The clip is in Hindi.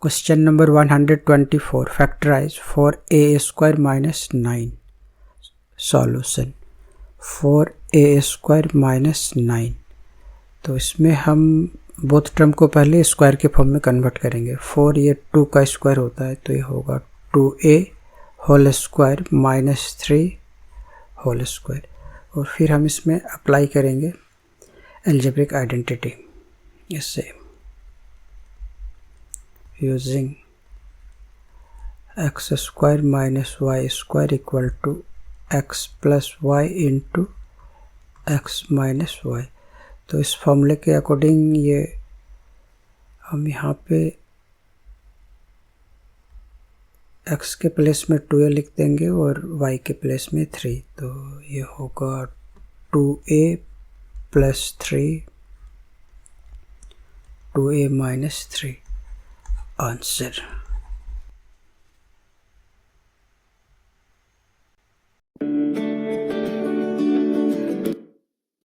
Question number 124. Factorize 4a square minus 9. Solution 4a square minus 9. तो इसमें हम बोथ टर्म को पहले स्क्वायर के फॉर्म में कन्वर्ट करेंगे. 4 ये 2 का स्क्वायर होता है तो ये होगा 2a whole square minus 3 whole square. और फिर हम इसमें अप्लाई करेंगे algebraic आइडेंटिटी. इससे using x square minus y square equal to x plus y into x minus y. तो इस फॉर्मूले के अकॉर्डिंग ये हम यहाँ पे x के प्लेस में 2a लिख देंगे और y के प्लेस में 3. तो ये होगा 2a plus 3 2a minus 3 answer.